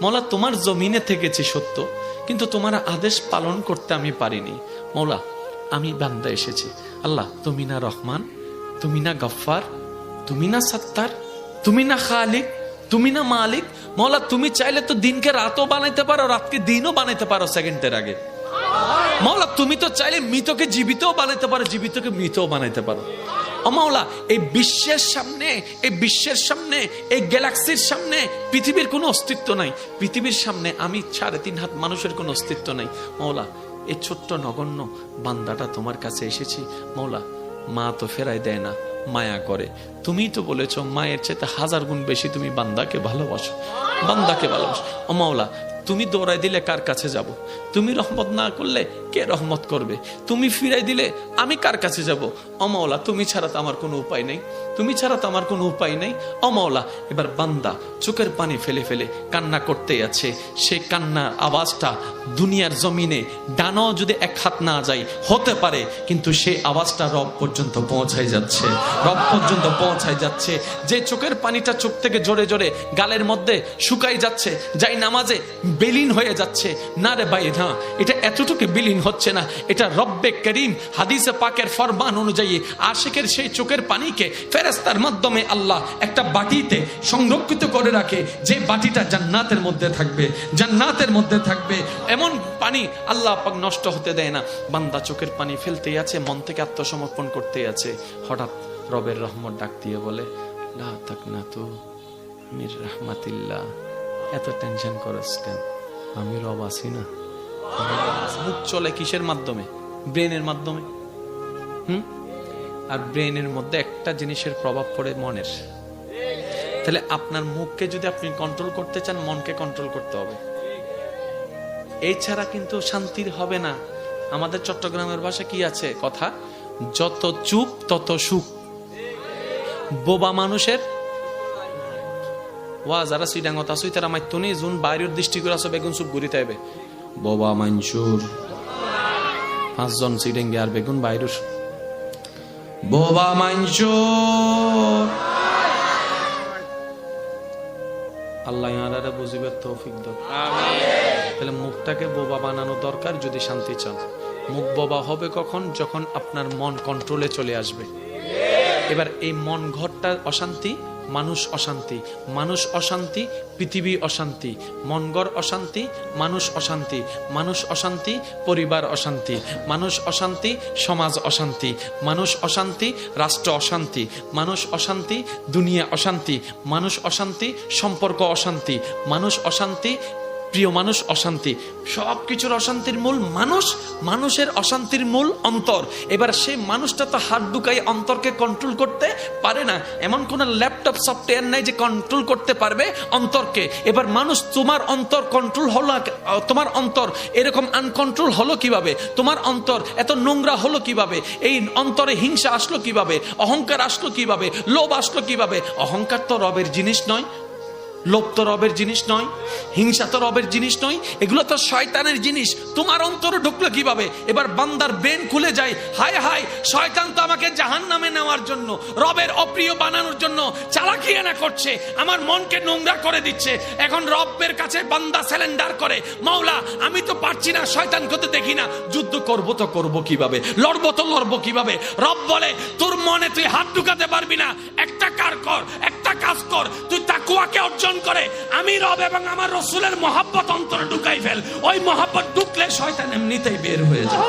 মৌলা তোমার জমিনে থেকেছি সত্য, কিন্তু তোমার আদেশ পালন করতে আমি পারিনি। মৌলা আমি বান্দা এসেছি। আল্লাহ তুমি না রহমান, তুমি না গফফার, তুমি না সত্তার, তুমি না খালিক, তুমি না মালিক। মৌলা তুমি চাইলে তো দিনকে রাতও বানাইতে পারো, রাতকে দিনও বানাইতে পারো সেকেন্ডের আগে। মৌলা তুমি তো চাইলে মৃতকে জীবিতও বানাইতে পারো, জীবিতকে মৃতও বানাইতে পারো। ও মাওলা এই বিশ্বের সামনে, এই বিশ্বের সামনে, এই গ্যালাক্সির সামনে পৃথিবীর কোনো অস্তিত্ব নাই। পৃথিবীর সামনে আমি 3.5 হাত মানুষের কোনো অস্তিত্ব নাই। মাওলা এই ছোট্ট নগণ্য বান্দাটা তোমার কাছে এসেছি। মাওলা মা তো ফেরাই দেয় না, মায়া করে। তুমি তো বলেছো মায়ের চাইতে 1000 গুণ বেশি তুমি বান্দাকে ভালোবাসো, বান্দাকে ভালোবাসো। ও মাওলা তুমি দৌড়াই দিলে কার কাছে যাব? তুমি রহমত না করলে কে রহমত করবে? তুমি ফিরাই দিলে আমি কার কাছে যাব? ও মাওলা তুমি ছাড়া তো আমার কোনো উপায় নেই, তুমি ছাড়া তো আমার কোনো উপায় নেই। ও মাওলা এবার বান্দা চোখের পানি ফেলে ফেলে কান্না করতেই আছে। সেই কান্নার আওয়াজটা দুনিয়ার জমিনে ডানাও যদি 1 হাত না যায় হতে পারে, কিন্তু সেই আওয়াজটা রব পর্যন্ত পৌঁছায় যাচ্ছে, রব পর্যন্ত পৌঁছায় যাচ্ছে। যে চোখের পানিটা চোখ থেকে জোরে জোরে গালের মধ্যে শুকাই যাচ্ছে, যাই নামাজে বিলীন হয়ে যাচ্ছে। না রে ভাই না, এটা এতটুকু বিলীন হচ্ছে না, এটা রব্বে করিম হাদিসে পাকের ফরমান অনুযায়ী আশিকের সেই চোখের পানিকে ফেরেশতার মাধ্যমে আল্লাহ একটা বাটিতে সংরক্ষিত করে রাখে, যে বাটিটা জান্নাতের মধ্যে থাকবে, জান্নাতের মধ্যে থাকবে। এমন পানি আল্লাহ পাক নষ্ট হতে দেয় না। বান্দা চোখের পানি ফেলতেই আছে, মন থেকে আত্মসমর্পণ করতেই আছে। হঠাৎ রবের রহমত ডাক দিয়ে বলে, লা তাকনাতু মির রাহমাতিল্লাহ। এত টেনশন করস কেন? আমি রব আছি না। মুখ চলে কিসের মাধ্যমে? ব্রেনের মাধ্যমে। আর ব্রেনের মধ্যে একটা জিনিসের প্রভাব পড়ে মনের। তাহলে আপনার মুখকে যদি আপনি কন্ট্রোল করতে চান, মনকে কন্ট্রোল করতে হবে। এই ছাড়া কিন্তু শান্তির হবে না। আমাদের চট্টগ্রামের ভাষা কি আছে কথা, যত চুপ তত সুখ। বোবা মানুষের ওয়া যারা সিডাঙ্গত আসুই তারা মাইতুনি জুন বাইরের দৃষ্টি করে আসো বেগুন সুপ ঘুরিতে হবে। বোবা মানসুর 5 জন সিডেঙ্গে আর বেগুন বাইরের বোবা মানসুর। আল্লাহ ইয়ারারে বুঝিবার তৌফিক দাও। তাহলে মুখটাকে বোবা বানানো দরকার যদি শান্তি চান। মুখ বোবা হবে কখন? যখন আপনার মন কন্ট্রোলে চলে আসবে। এবার এই মন ঘরটা অশান্তি, মানুষ অশান্তি, মানুষ অশান্তি, পৃথিবী অশান্তি, মনগর অশান্তি, মানুষ অশান্তি, মানুষ অশান্তি, পরিবার অশান্তি, মানুষ অশান্তি, সমাজ অশান্তি, মানুষ অশান্তি, রাষ্ট্র অশান্তি, মানুষ অশান্তি, দুনিয়া অশান্তি, মানুষ অশান্তি, সম্পর্ক অশান্তি, মানুষ অশান্তি, প্রিয় মানুষ অশান্তি। সব কিছুর অশান্তির মূল মানুষ, মানুষের অশান্তির মূল অন্তর। এবার সেই মানুষটা তো হাত ঢুকাই অন্তরকে কন্ট্রোল করতে পারে না। এমন কোন ল্যাপটপ সফটওয়্যার নাই যে কন্ট্রোল করতে পারবে অন্তরকে। এবার মানুষ, তোমার অন্তর কন্ট্রোল হলো, তোমার অন্তর এরকম আনকন্ট্রোল হলো কিভাবে? তোমার অন্তর এত নোংরা হলো কিভাবে? এই অন্তরে হিংসা আসলো কিভাবে? অহংকার আসলো কিভাবে? লোভ আসলো কিভাবে? অহংকার তো রবের জিনিস নয়, লোভ তো রবের জিনিস নয়, হিংসা তো রবের জিনিস নয়, এগুলো তো শয়তানের জিনিস। তোমার অন্তরে ঢুকলো কিভাবে? এবার বান্দার ব্রেন খুলে যায়, হায় হায় শয়তান তো আমাকে জাহান্নামে নেওয়ার জন্য, রবের অপ্রিয় বানানোর জন্য চালাকিয়ানা করছে, আমার মনকে নোংরা করে দিচ্ছে। এখন রবের কাছে বান্দা স্যালেন্ডার করে, মাওলা আমি তো পারছি না, শয়তানকে তো দেখি না, যুদ্ধ করবো তো করবো কিভাবে, লড়বো তো লড়বো কিভাবে? রব বলে তোর মনে তুই হাত ঢুকাতে পারবি না, একটা কাজ কর, তুই তাকওয়াকে অর্জন করে আমি রব এবং আমার রাসূলের মহব্বত অন্তরে ঢুকাই ফেল। ওই মহব্বত ঢুকলে শয়তান এমনিতেই বের হয়ে যায়।